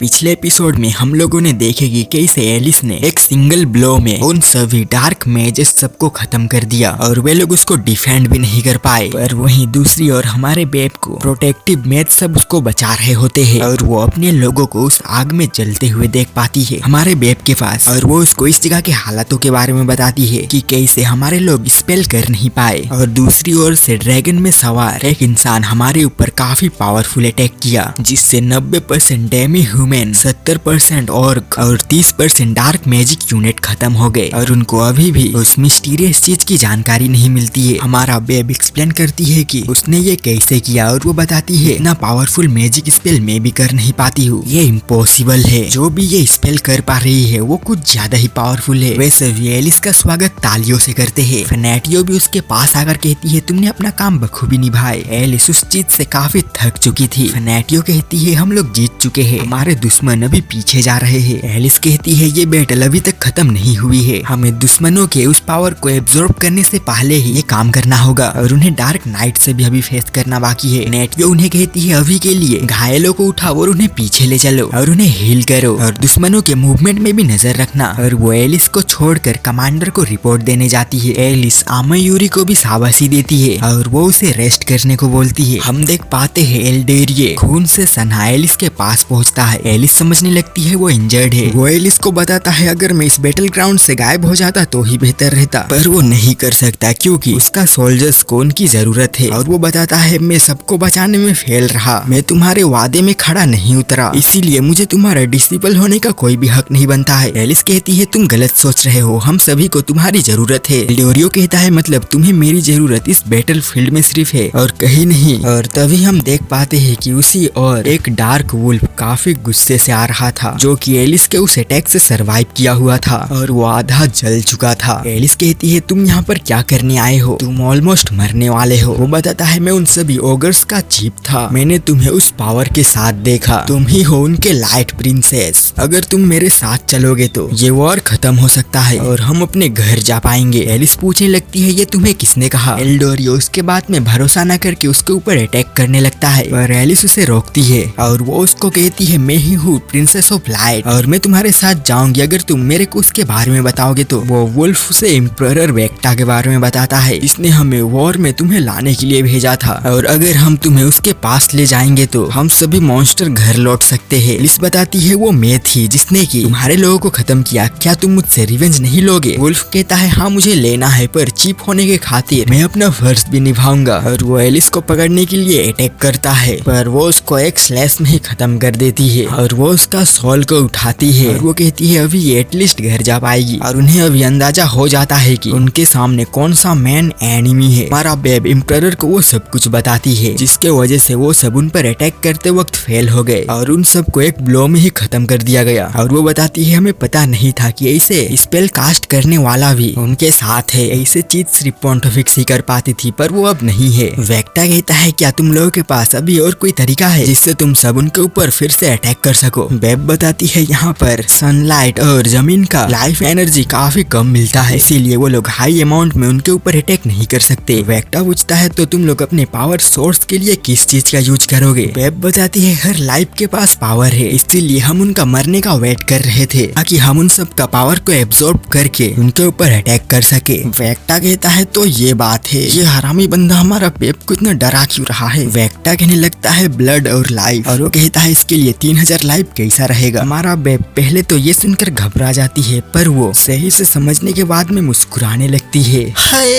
पिछले एपिसोड में हम लोगों ने देखे कि कैसे एलिस ने एक सिंगल ब्लो में उन सभी डार्क मैजेस सबको खत्म कर दिया और वे लोग उसको डिफेंड भी नहीं कर पाए। पर वहीं दूसरी ओर हमारे बेब को प्रोटेक्टिव मैज सब उसको बचा रहे होते हैं और वो अपने लोगों को उस आग में जलते हुए देख पाती है हमारे बेब के पास, और वो उसको इस जगह के हालातों के बारे में बताती है कि कैसे हमारे लोग स्पेल कर नहीं पाए। और दूसरी ओर से ड्रैगन में सवार एक इंसान हमारे ऊपर काफी पावरफुल अटैक किया, जिससे 90% डेमी ह्यूमन, 70% ऑर्क और 30% डार्क मैजिक यूनिट खत्म हो गए और उनको अभी भी उस मिस्टीरियस चीज की जानकारी नहीं मिलती है। हमारा बेब एक्सप्लेन करती है कि उसने ये कैसे किया और वो बताती है इतना पावरफुल मैजिक स्पेल मैं भी कर नहीं पाती हूँ, ये इम्पॉसिबल है। जो भी ये स्पेल कर पा रही है वो कुछ ज्यादा ही पावरफुल है। वैसे भी एलिस का स्वागत तालियों से करते हैं। फेनेटियो भी उसके पास आकर कहती है तुमने अपना काम बखूबी निभाए। एलिस उस चीज से काफी थक चुकी थी। फेनेटियो कहती है हम लोग जीत चुके हैं, हमारे दुश्मन अभी पीछे जा रहे हैं। एलिस कहती है ये बैटल अभी तक खत्म नहीं हुई है, हमें दुश्मनों के उस पावर को एब्जॉर्ब करने से पहले ही ये काम करना होगा और उन्हें डार्क नाइट से भी अभी फेस करना बाकी है। नेटियो उन्हें कहती है अभी के लिए घायलों को उठाओ और उन्हें पीछे ले चलो और उन्हें हील करो और दुश्मनों के मूवमेंट में भी नजर रखना। और वो एलिस को छोड़कर कमांडर को रिपोर्ट देने जाती है। एलिस आमायूरी को भी शाबाशी देती है और वो उसे रेस्ट करने को बोलती है। हम देख पाते हैं एल्डेरिये खून से सना एलिस के पास पहुंचता है। एलिस समझने लगती है वो इंजर्ड है। वो एलिस को बताता है अगर मैं इस बैटल ग्राउंड से गायब हो जाता तो ही बेहतर रहता, पर वो नहीं कर सकता क्योंकि उसका सोल्जर्स को उनकी जरूरत है। और वो बताता है मैं सबको बचाने में फेल रहा, मैं तुम्हारे वादे में खड़ा नहीं उतरा, इसीलिए मुझे तुम्हारा डिसिपल होने का कोई भी हक नहीं बनता है। एलिस कहती है तुम गलत सोच रहे हो, हम सभी को तुम्हारी जरूरत है। एल्डेरियो कहता है मतलब तुम्हें मेरी जरूरत इस बैटल फील्ड में सिर्फ है और कहीं नहीं। और तभी हम देख पाते हैं कि उसी और एक डार्क वुल्फ काफी गुस्से से आ रहा था, जो कि एलिस के उस अटैक से सरवाइव किया हुआ था और वो आधा जल चुका था। एलिस कहती है तुम यहाँ पर क्या करने आए हो, तुम ऑलमोस्ट मरने वाले हो। वो बताता है मैं उन सभी ओगर्स का चीफ था, मैंने तुम्हें उस पावर के साथ देखा, तुम ही हो उनके लाइट प्रिंसेस, अगर तुम मेरे साथ चलोगे तो ये वॉर खत्म हो सकता है और हम अपने घर जा पाएंगे। एलिस पूछने लगती है ये तुम्हें किसने कहा। एल्डेरियो उसके बात में भरोसा न करके उसके ऊपर अटैक करने लगता है, पर एलिस उसे रोकती है और वो उसको कहती है मैं ही हूँ प्रिंसेस ऑफ लाइट और मैं तुम्हारे साथ जाऊंगी अगर तुम मेरे को उसके बारे में बताओगे तो। वो वुल्फ उसे एम्परर वेक्टा के बारे में बताता है, इसने हमें वॉर में तुम्हें लाने के लिए भेजा था और अगर हम तुम्हें उसके पास ले जाएंगे तो हम सभी मॉन्स्टर घर लौट सकते हैं। एलिस बताती है वो मैं थी जिसने कि तुम्हारे लोगों को खत्म किया, क्या तुम मुझसे रिवेंज नहीं लोगे। वुल्फ कहता है हाँ मुझे लेना है, पर चीप होने के खातिर मैं अपना फर्ज भी निभाऊंगा। और वो एलिस को पकड़ने के लिए अटैक करता है, पर वो उसको एक स्लैश में ही खत्म कर देती है और वो उसका सॉल को उठाती है और वो कहती है अभी एटलीस्ट घर जा पाएगी। और उन्हें अभी अंदाजा हो जाता है कि उनके सामने कौन सा मैन एनिमी है। हमारा बेब एम्परर को वो सब कुछ बताती है, जिसके वजह से वो सब उन पर अटैक करते वक्त फेल हो गए और उन सब को एक ब्लो में ही खत्म कर दिया गया। और वो बताती है हमें पता नहीं था कि ऐसे स्पेल कास्ट करने वाला भी उनके साथ है, ऐसे चीज सिर्फ पॉन्टिफिक्स ही कर पाती थी पर वो अब नहीं है। वेक्टा कहता है क्या तुम लोगों के पास अभी और कोई तरीका है जिससे तुम सब उनके ऊपर फिर से अटैक कर सको। बेब बताती है यहाँ पर सनलाइट और जमीन का लाइफ एनर्जी काफी कम मिलता है, इसीलिए वो लोग हाई अमाउंट में उनके ऊपर अटैक नहीं कर सकते। वेक्टा पूछता है तो तुम लोग अपने पावर सोर्स के लिए किस चीज का यूज करोगे। बेब बताती है हर लाइफ के पास पावर है, इसीलिए हम उनका मरने का वेट कर रहे थे ताकि हम उन सब का पावर को एब्जॉर्ब करके उनके ऊपर अटैक कर सके। वेक्टा कहता है तो ये बात है, ये हरामी बंदा हमारा बेब को इतना डरा क्यों रहा है। वेक्टा कहने लगता है ब्लड और लाइफ, और वो कहता है इसके लिए 3000 लाइफ कैसा रहेगा। हमारा बेब पहले तो ये सुनकर घबरा जाती है, पर वो सही से समझने के बाद में मुस्कुराने लगती है। हाय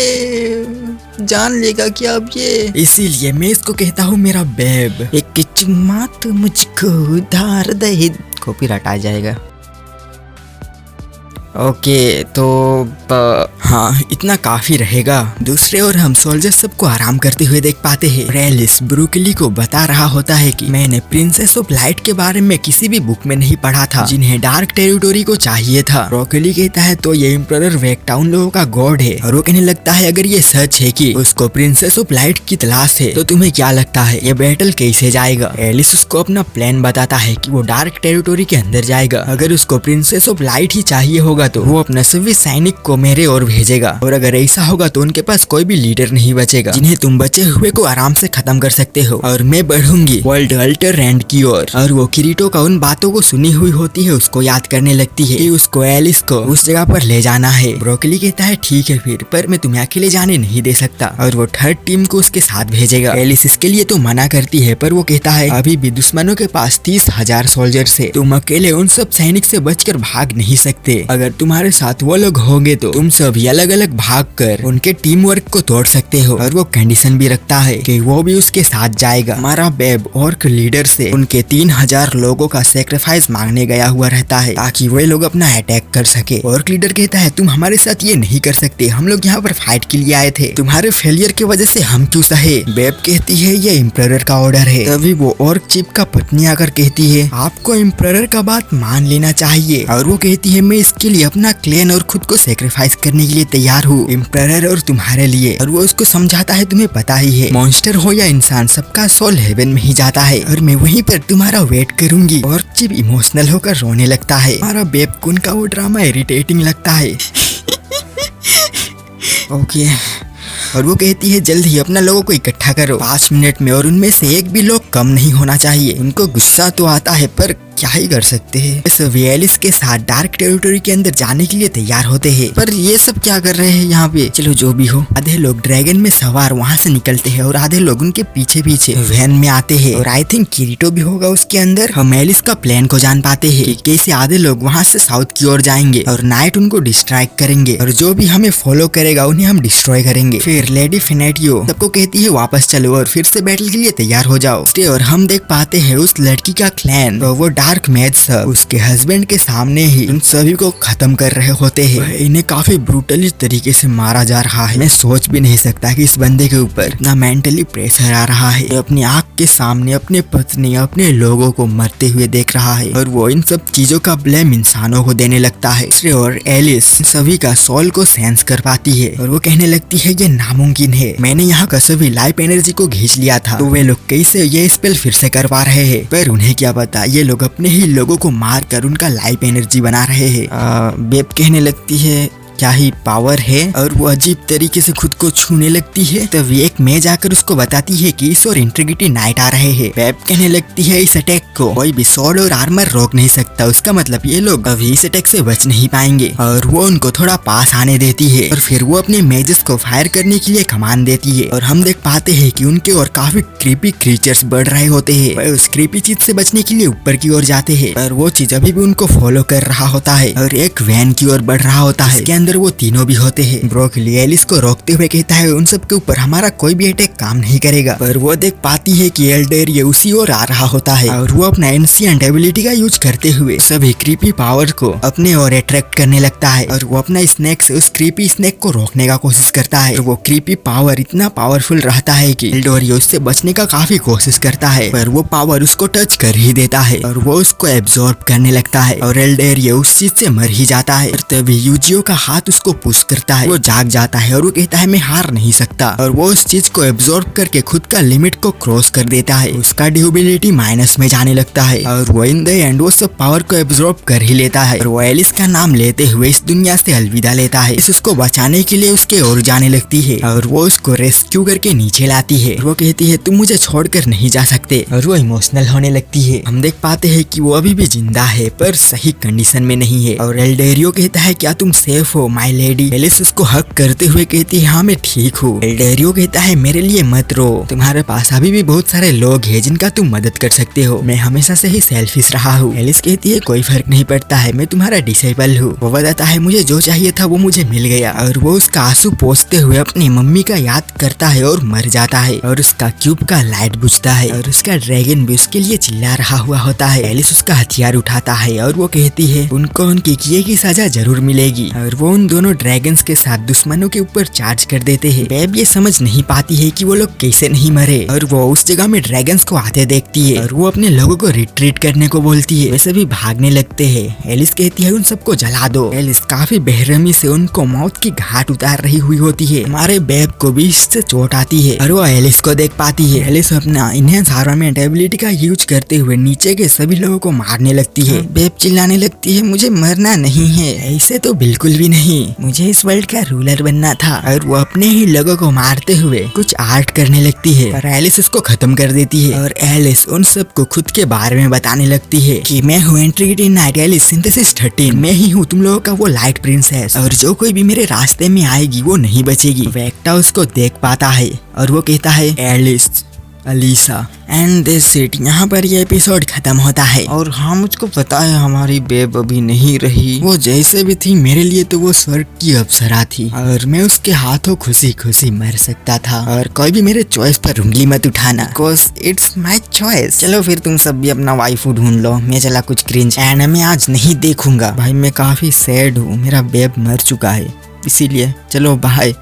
जान लेगा क्या अब ये, इसीलिए मैं इसको कहता हूँ मेरा बेब, एक चुम्मा तो मुझको उधार दे। कॉपीराइट आ जाएगा। ओके तो हाँ इतना काफी रहेगा। दूसरे ओर हम सोल्जर सबको आराम करते हुए देख पाते हैं। एलिस ब्रुकली को बता रहा होता है कि मैंने प्रिंसेस ऑफ लाइट के बारे में किसी भी बुक में नहीं पढ़ा था जिन्हें डार्क टेरिटोरी को चाहिए था। ब्रुकली कहता है तो ये एम्परर वेक्टा उन लोगों का गॉड है, और वो कहने लगता है अगर ये सच है कि उसको प्रिंसेस ऑफ लाइट की तलाश है तो तुम्हें क्या लगता है ये बैटल कैसे जाएगा। एलिस उसको अपना प्लान बताता है कि वो डार्क टेरिटोरी के अंदर जाएगा, अगर उसको प्रिंसेस ऑफ लाइट ही चाहिए होगा तो वो अपना सभी सैनिक को मेरे और भेजेगा, और अगर ऐसा होगा तो उनके पास कोई भी लीडर नहीं बचेगा जिन्हें तुम बचे हुए को आराम से खत्म कर सकते हो। और मैं बढ़ूंगी वर्ल्ड अल्टर एंड की ओर। और वो किरीटो का उन बातों को सुनी हुई होती है, उसको याद करने लगती है कि उसको एलिस को उस जगह पर ले जाना है। ब्रोकली कहता है ठीक है फिर, पर मैं तुम्हें अकेले जाने नहीं दे सकता, और वो थर्ड टीम को उसके साथ भेजेगा। एलिस इसके लिए तो मना करती है, पर वो कहता है अभी भी दुश्मनों के पास 30,000 सोल्जर्स है, तुम अकेले उन सब सैनिक से बचकर भाग नहीं सकते। अगर तुम्हारे साथ वो लोग होंगे तो तुम सभी अलग अलग भाग कर उनके टीम वर्क को तोड़ सकते हो। और वो कंडीशन भी रखता है कि वो भी उसके साथ जाएगा। हमारा बेब ऑर्क लीडर से उनके 3000 लोगों का सेक्रीफाइस मांगने गया हुआ रहता है ताकि वे लोग अपना अटैक कर सके। ऑर्क लीडर कहता है तुम हमारे साथ ये नहीं कर सकते, हम लोग यहाँ पर फाइट के लिए आए थे, तुम्हारे फेलियर की वजह से हम क्यों सहे। बेब कहती है ये इम्परर का ऑर्डर है। तभी वो ऑर्क चीफ का पत्नी आकर कहती है आपको इम्परर का बात मान लेना चाहिए। और वो कहती है मैं इसके लिए अपना क्लैन और खुद को सेक्रीफाइस करने के लिए तैयार हूँ, इम्परर और तुम्हारे लिए। और वो उसको समझाता है तुम्हें पता ही है मॉन्स्टर हो या इंसान, सबका सोल हेवन में ही जाता है, और मैं वहीं पर तुम्हारा वेट करूंगी। और चिप इमोशनल होकर रोने लगता है। हमारा बेबकुन का वो ड्रामा इरिटेटिंग लगता है। ओके। और वो कहती है जल्द ही अपना लोगों को इकट्ठा करो 5 मिनट में, और उनमें से एक भी लोग कम नहीं होना चाहिए। उनको गुस्सा तो आता है पर क्या ही कर सकते हैं। सभी एलिस के साथ डार्क टेरिटरी के अंदर जाने के लिए तैयार होते हैं, पर ये सब क्या कर रहे हैं यहाँ पे। चलो जो भी हो, आधे लोग ड्रैगन में सवार वहाँ से निकलते हैं और आधे लोग उनके पीछे पीछे वैन में आते हैं। और आई थिंक किरीटो भी होगा उसके अंदर। हम एलिस का प्लान को जान पाते हैं कि कैसे आधे लोग वहाँ से साउथ की ओर जाएंगे और नाइट उनको डिस्ट्रैक्ट करेंगे, और जो भी हमें फॉलो करेगा उन्हें हम डिस्ट्रॉय करेंगे। फिर लेडी फिनेटियो सबको कहती है वापस चलो और फिर से बैटल के लिए तैयार हो जाओ। और हम देख पाते हैं उस लड़की का क्लैन, वो डार्क मैज सब उसके हस्बैंड के सामने ही उन सभी को खत्म कर रहे होते हैं। इन्हें काफी ब्रूटली तरीके से मारा जा रहा है। मैं सोच भी नहीं सकता कि इस बंदे के ऊपर इतना मेंटली प्रेशर आ रहा है। अपनी आंख के सामने अपने पत्नी अपने लोगों को मरते हुए देख रहा है, और वो इन सब चीजों का ब्लेम इंसानों को देने लगता है। और एलिस सभी का सोल को सेंस कर पाती है, और वो कहने लगती है ये नामुमकिन है, मैंने यहाँ का सभी लाइफ एनर्जी को खींच लिया था, तो वे लोग कैसे ये स्पेल फिर से कर पा रहे हैं। पर उन्हें क्या पता ये लोग अपने ही लोगों को मार कर उनका लाइफ एनर्जी बना रहे हैं। बेब कहने लगती है क्या ही पावर है, और वो अजीब तरीके से खुद को छूने लगती है। तब एक मेज आकर उसको बताती है कि इस और इंटीग्रिटी नाइट आ रहे हैं। बेब कहने लगती है इस अटैक को कोई भी स्वॉर्ड और आर्मर रोक नहीं सकता, उसका मतलब ये लोग अभी इस अटैक से बच नहीं पाएंगे। और वो उनको थोड़ा पास आने देती है, और फिर वो अपने मेजेस को फायर करने के लिए कमांड देती है। और हम देख पाते हैं कि उनके और काफी क्रीपी क्रीचर्स बढ़ रहे होते हैं। वह उस क्रीपी चीज से बचने के लिए ऊपर की ओर जाते हैं, पर वो चीज अभी भी उनको फॉलो कर रहा होता है और एक वैन की ओर बढ़ रहा होता है। अंदर वो तीनों भी होते हैं। ब्रोकली एलिस को रोकते हुए कहता है उन सब के ऊपर हमारा कोई भी अटैक काम नहीं करेगा, पर वो देख पाती है कि एल्डर ये उसी ओर आ रहा होता है, और वो अपना एंशिएंट एबिलिटी का यूज करते हुए सभी क्रीपी पावर को अपने ओर अट्रैक्ट करने लगता है, और वो अपना स्नेक से उस क्रीपी स्नेक को रोकने का कोशिश करता है। और वो क्रीपी पावर इतना पावरफुल रहता है कि एल्डर उससे बचने का काफी कोशिश करता है, पर वो पावर उसको टच कर ही देता है और वो उसको एब्जॉर्ब करने लगता है, और एल्डर ये उस चीज से मर ही जाता है। तभी यूजियो का हाथ उसको पुश करता है, वो जाग जाता है और वो कहता है मैं हार नहीं सकता, और वो उस चीज को एब्जॉर्ब करके खुद का लिमिट को क्रॉस कर देता है। उसका ड्यूरेबिलिटी माइनस में जाने लगता है, और वो इन द एंड वो सब पावर को एब्जॉर्ब कर ही लेता है, और वो एलिस का नाम लेते हुए इस दुनिया से अलविदा लेता है। इस उसको बचाने के लिए उसके ओर जाने लगती है, और वो उसको रेस्क्यू करके नीचे लाती है। वो कहती है तुम मुझे छोड़कर नहीं जा सकते, और वो इमोशनल होने लगती है। हम देख पाते हैं कि वो अभी भी जिंदा है पर सही कंडीशन में नहीं है, और एल्डेरियो कहता है क्या तुम सेफ हो माय लेडी। एलिस उसको हक करते हुए कहती है हाँ मैं ठीक हूँ। एल्डेरियो कहता है मेरे लिए मत रो, तुम्हारे पास अभी भी बहुत सारे लोग हैं जिनका तुम मदद कर सकते हो, मैं हमेशा से ही सेल्फिश रहा हूँ। एलिस कहती है कोई फर्क नहीं पड़ता है, मैं तुम्हारा डिसेबल हूँ। वो बताता है मुझे जो चाहिए था वो मुझे मिल गया, और वो उसका आंसू पोंछते हुए अपनी मम्मी का याद करता है और मर जाता है, और उसका क्यूब का लाइट बुझता है, और उसका ड्रैगन भी उसके लिए चिल्ला रहा हुआ होता है। एलिस उसका हथियार उठाता है और वो कहती है उनको उनके किए की सजा जरूर मिलेगी, और वो उन दोनों ड्रैगन्स के साथ दुश्मनों के ऊपर चार्ज कर देते हैं। बेब ये समझ नहीं पाती है कि वो लोग कैसे नहीं मरे, और वो उस जगह में ड्रैगन्स को आते देखती है, और वो अपने लोगों को रिट्रीट करने को बोलती है। वे सभी भागने लगते हैं। एलिस कहती है उन सबको जला दो। एलिस काफी बेरहमी से उनको मौत की घाट उतार रही हुई होती है। हमारे बेब को भी इससे चोट आती है, और वो एलिस को देख पाती है। एलिस अपना इनहेंस आर्मामेंट एबिलिटी का यूज करते हुए नीचे के सभी लोगों को मारने लगती है। बेब चिल्लाने लगती है मुझे मरना नहीं है। ऐसे तो बिल्कुल भी नहीं। नहीं, मुझे इस वर्ल्ड का रूलर बनना था। और वो अपने ही लोगों को मारते हुए कुछ आर्ट करने लगती है, पर एलिस उसको खत्म कर देती है। और एलिस उन सबको खुद के बारे में बताने लगती है कि मैं हूँ एंट्री नाइट एलिस सिंथेसिस 13, मैं ही हूँ तुम लोगों का वो लाइट प्रिंसेस, और जो कोई भी मेरे रास्ते में आएगी वो नहीं बचेगी। वेक्टा उसको देख पाता है और वो कहता है Alice, Alisa, and this it. यहाँ पर ये एपिसोड खत्म होता है। और हाँ, मुझको पता है हमारी बेब अभी नहीं रही, वो जैसे भी थी मेरे लिए तो वो स्वर्ग की अप्सरा थी, और मैं उसके हाथों खुशी खुशी मर सकता था। और कोई भी मेरे चॉइस पर उंगली मत उठाना, बिकॉज इट्स माई चॉइस। चलो फिर तुम सब भी अपना वाइफू ढूंढ लो, मैं चला कुछ क्रिंज एनिमे आज नहीं देखूंगा। भाई मैं काफी सैड हूँ, मेरा बेब मर चुका है, इसीलिए चलो बाय।